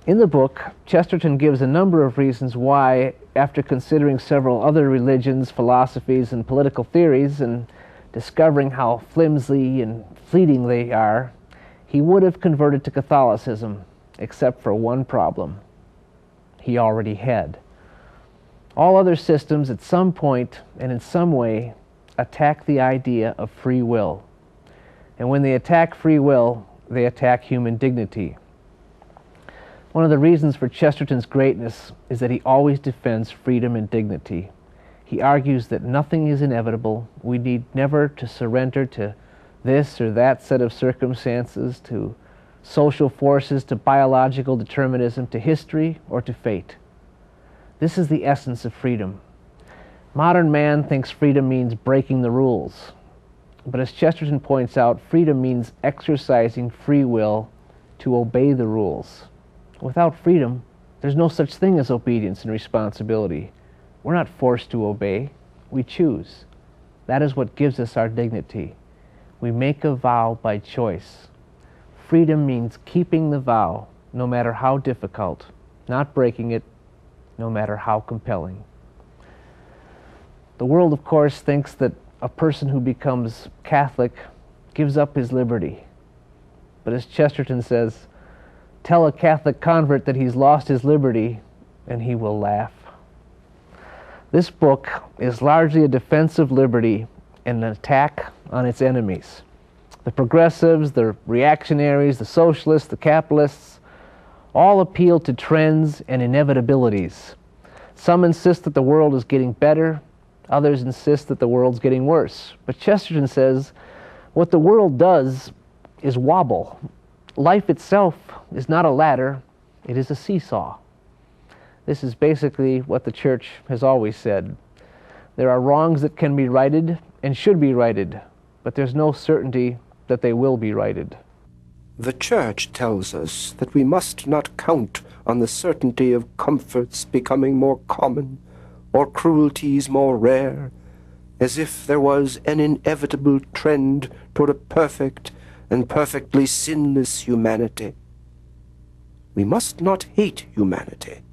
In the book, Chesterton gives a number of reasons why, after considering several other religions, philosophies, and political theories, and discovering how flimsy and fleeting they are, he would have converted to Catholicism, except for one problem. He already had. All other systems, at some point and in some way, attack the idea of free will. And when they attack free will, they attack human dignity. One of the reasons for Chesterton's greatness is that he always defends freedom and dignity. He argues that nothing is inevitable. We need never to surrender to this or that set of circumstances, to social forces, to biological determinism, to history, or to fate. This is the essence of freedom. Modern man thinks freedom means breaking the rules. But as Chesterton points out, freedom means exercising free will to obey the rules. Without freedom, there's no such thing as obedience and responsibility. We're not forced to obey. We choose. That is what gives us our dignity. We make a vow by choice. Freedom means keeping the vow, no matter how difficult, not breaking it, no matter how compelling. The world, of course, thinks that a person who becomes Catholic gives up his liberty. But as Chesterton says, tell a Catholic convert that he's lost his liberty, and he will laugh. This book is largely a defense of liberty and an attack on its enemies. The progressives, the reactionaries, the socialists, the capitalists, all appeal to trends and inevitabilities. Some insist that the world is getting better, others insist that the world's getting worse. But Chesterton says, what the world does is wobble. Life itself is not a ladder, it is a seesaw. This is basically what the church has always said. There are wrongs that can be righted and should be righted, but there's no certainty that they will be righted. The church tells us that we must not count on the certainty of comforts becoming more common or cruelties more rare, as if there was an inevitable trend toward a perfect and perfectly sinless humanity. We must not hate humanity,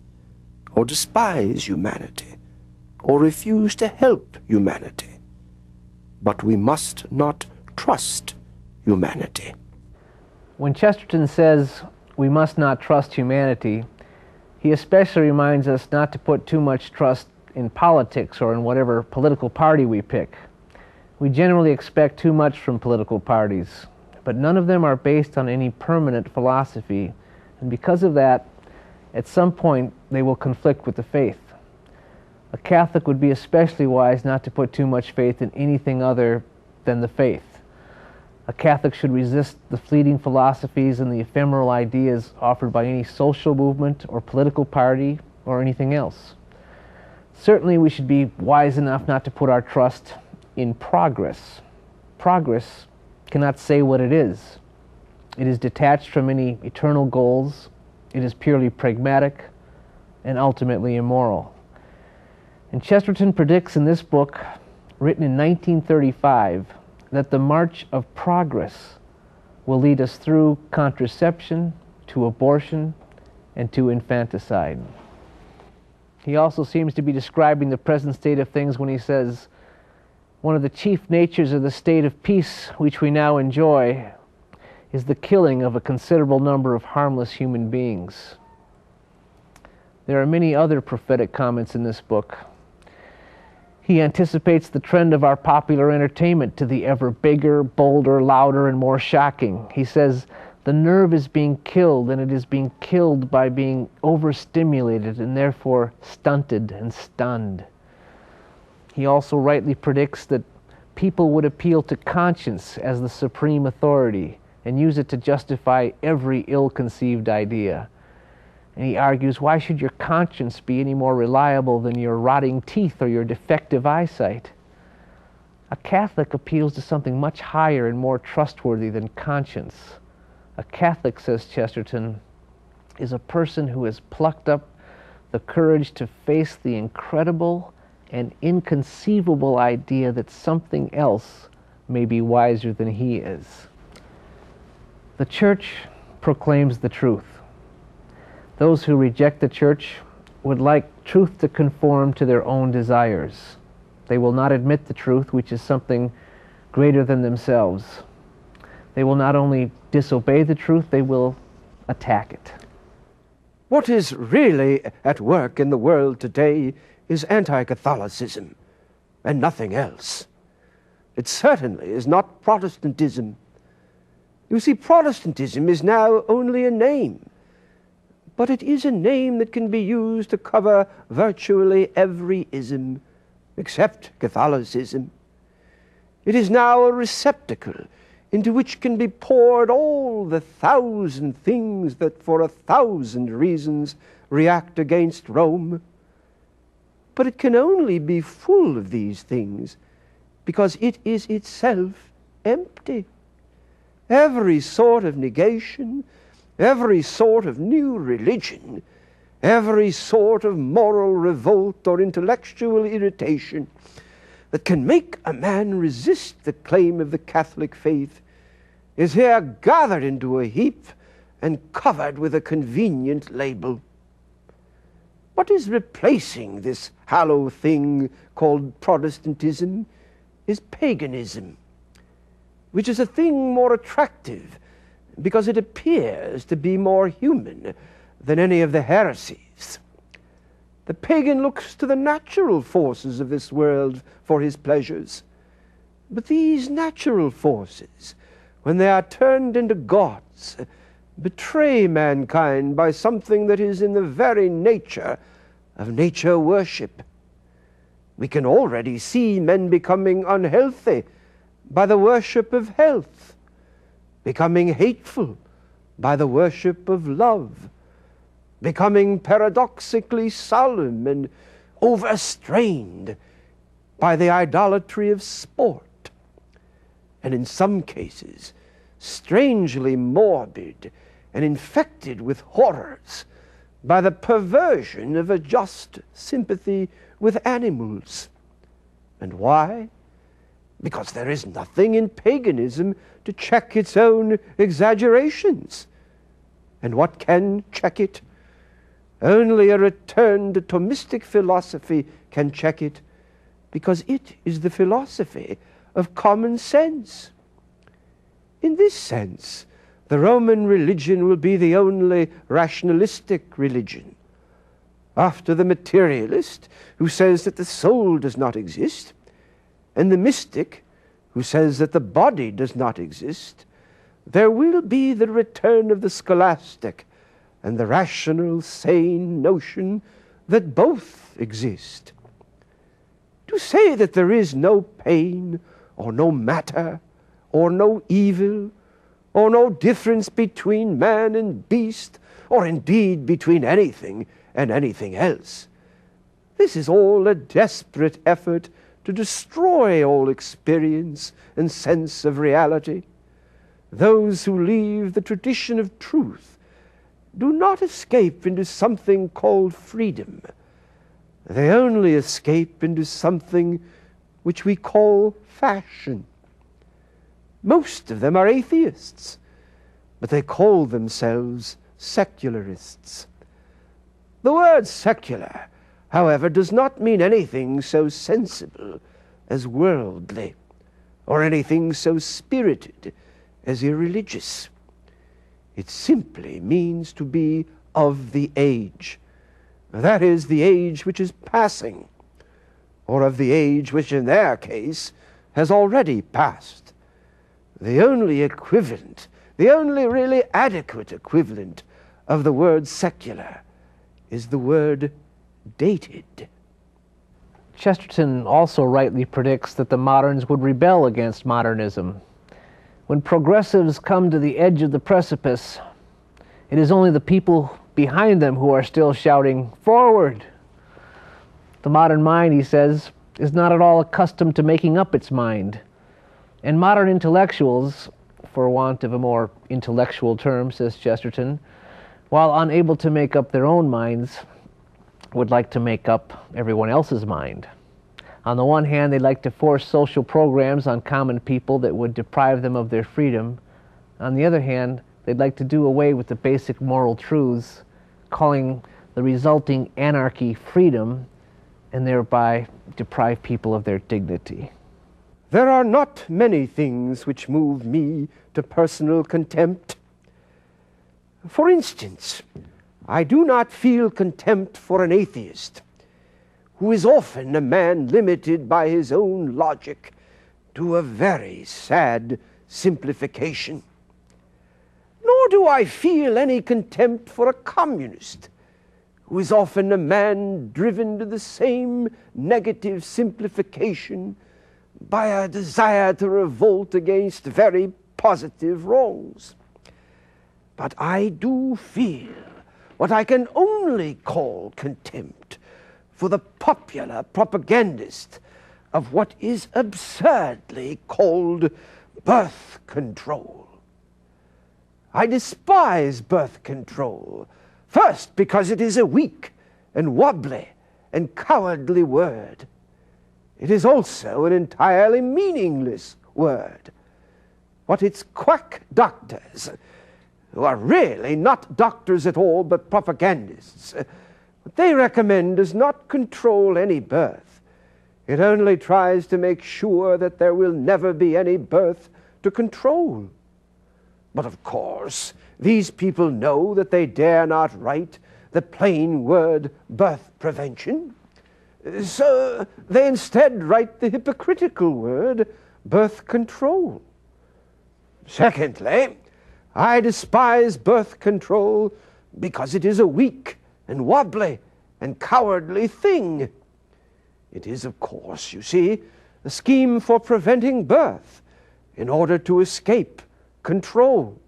or despise humanity, or refuse to help humanity, but we must not trust humanity. When Chesterton says we must not trust humanity, he especially reminds us not to put too much trust in politics or in whatever political party we pick. We generally expect too much from political parties, but none of them are based on any permanent philosophy, and because of that, at some point they will conflict with the faith. A Catholic would be especially wise not to put too much faith in anything other than the faith. A Catholic should resist the fleeting philosophies and the ephemeral ideas offered by any social movement or political party or anything else. Certainly we should be wise enough not to put our trust in progress. Progress cannot say what it is. It is detached from any eternal goals. It is purely pragmatic and ultimately immoral. And Chesterton predicts in this book, written in 1935, that the march of progress will lead us through contraception, to abortion, and to infanticide. He also seems to be describing the present state of things when he says, one of the chief natures of the state of peace which we now enjoy is the killing of a considerable number of harmless human beings. There are many other prophetic comments in this book. He anticipates the trend of our popular entertainment to the ever bigger, bolder, louder, and more shocking. He says, the nerve is being killed, and it is being killed by being overstimulated and therefore stunted and stunned. He also rightly predicts that people would appeal to conscience as the supreme authority and use it to justify every ill-conceived idea. And he argues, why should your conscience be any more reliable than your rotting teeth or your defective eyesight? A Catholic appeals to something much higher and more trustworthy than conscience. A Catholic, says Chesterton, is a person who has plucked up the courage to face the incredible and inconceivable idea that something else may be wiser than he is. The Church proclaims the truth. Those who reject the church would like truth to conform to their own desires. They will not admit the truth, which is something greater than themselves. They will not only disobey the truth, they will attack it. What is really at work in the world today is anti-Catholicism, and nothing else. It certainly is not Protestantism. You see, Protestantism is now only a name, but it is a name that can be used to cover virtually every ism, except Catholicism. It is now a receptacle into which can be poured all the 1,000 things that for 1,000 reasons react against Rome. But it can only be full of these things because it is itself empty. Every sort of negation, every sort of new religion, every sort of moral revolt or intellectual irritation that can make a man resist the claim of the Catholic faith is here gathered into a heap and covered with a convenient label. What is replacing this hollow thing called Protestantism is paganism, which is a thing more attractive because it appears to be more human than any of the heresies. The pagan looks to the natural forces of this world for his pleasures. But these natural forces, when they are turned into gods, betray mankind by something that is in the very nature of nature worship. We can already see men becoming unhealthy by the worship of health, becoming hateful by the worship of love, becoming paradoxically solemn and overstrained by the idolatry of sport, and in some cases strangely morbid and infected with horrors by the perversion of a just sympathy with animals. And why? Because there is nothing in paganism to check its own exaggerations. And what can check it? Only a return to Thomistic philosophy can check it, because it is the philosophy of common sense. In this sense, the Roman religion will be the only rationalistic religion. After the materialist, who says that the soul does not exist, and the mystic, who says that the body does not exist, there will be the return of the scholastic and the rational, sane notion that both exist. To say that there is no pain, or no matter, or no evil, or no difference between man and beast, or indeed between anything and anything else, this is all a desperate effort to destroy all experience and sense of reality. Those who leave the tradition of truth do not escape into something called freedom. They only escape into something which we call fashion. Most of them are atheists, but they call themselves secularists. The word secular, however, does not mean anything so sensible as worldly, or anything so spirited as irreligious. It simply means to be of the age. That is, the age which is passing, or of the age which in their case has already passed. The only equivalent, the only really adequate equivalent of the word secular is the word dated. Chesterton also rightly predicts that the moderns would rebel against modernism. When progressives come to the edge of the precipice, it is only the people behind them who are still shouting, "Forward!" The modern mind, he says, is not at all accustomed to making up its mind. And modern intellectuals, for want of a more intellectual term, says Chesterton, while unable to make up their own minds, would like to make up everyone else's mind. On the one hand, they'd like to force social programs on common people that would deprive them of their freedom. On the other hand, they'd like to do away with the basic moral truths calling the resulting anarchy freedom, and thereby deprive people of their dignity. There are not many things which move me to personal contempt. For instance, I do not feel contempt for an atheist, who is often a man limited by his own logic to a very sad simplification. Nor do I feel any contempt for a communist, who is often a man driven to the same negative simplification by a desire to revolt against very positive wrongs. But I do feel what I can only call contempt for the popular propagandist of what is absurdly called birth control. I despise birth control, first because it is a weak and wobbly and cowardly word. It is also an entirely meaningless word. What its quack doctors, who are really not doctors at all but propagandists, what they recommend does not control any birth. It only tries to make sure that there will never be any birth to control. But of course, these people know that they dare not write the plain word birth prevention. So they instead write the hypocritical word birth control. Secondly, I despise birth control because it is a weak and wobbly and cowardly thing. It is, of course, you see, a scheme for preventing birth in order to escape control.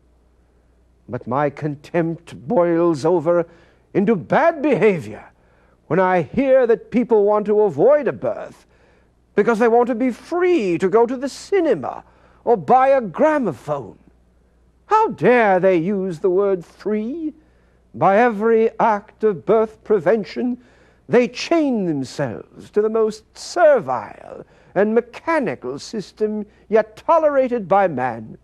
But my contempt boils over into bad behavior when I hear that people want to avoid a birth because they want to be free to go to the cinema or buy a gramophone. How dare they use the word free? By every act of birth prevention, they chain themselves to the most servile and mechanical system yet tolerated by man.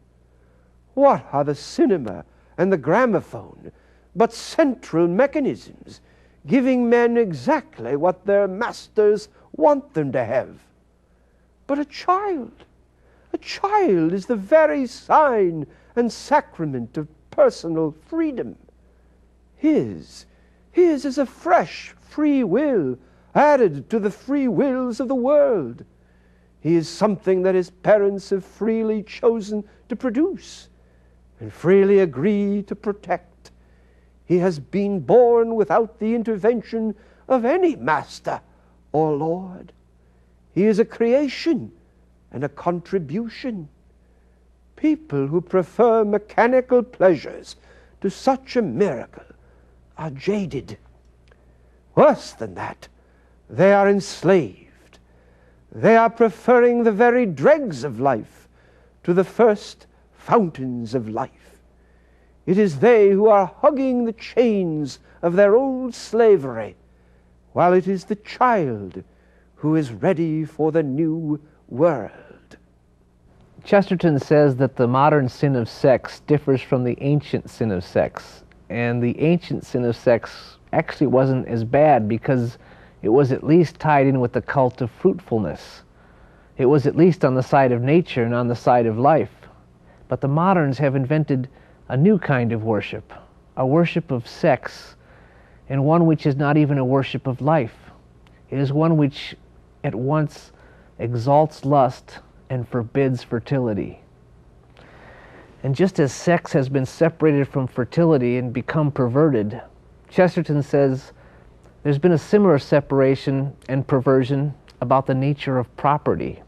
What are the cinema and the gramophone but central mechanisms giving men exactly what their masters want them to have? But a child is the very sign and sacrament of personal freedom. His is a fresh free will added to the free wills of the world. He is something that his parents have freely chosen to produce and freely agree to protect. He has been born without the intervention of any master or lord. He is a creation and a contribution. People who prefer mechanical pleasures to such a miracle are jaded. Worse than that, they are enslaved. They are preferring the very dregs of life to the first fountains of life. It is they who are hugging the chains of their old slavery, while it is the child who is ready for the new world. Chesterton says that the modern sin of sex differs from the ancient sin of sex, and the ancient sin of sex actually wasn't as bad because it was at least tied in with the cult of fruitfulness. It was at least on the side of nature and on the side of life. But the moderns have invented a new kind of worship, a worship of sex, and one which is not even a worship of life. It is one which at once exalts lust and forbids fertility. And just as sex has been separated from fertility and become perverted, Chesterton says there's been a similar separation and perversion about the nature of property.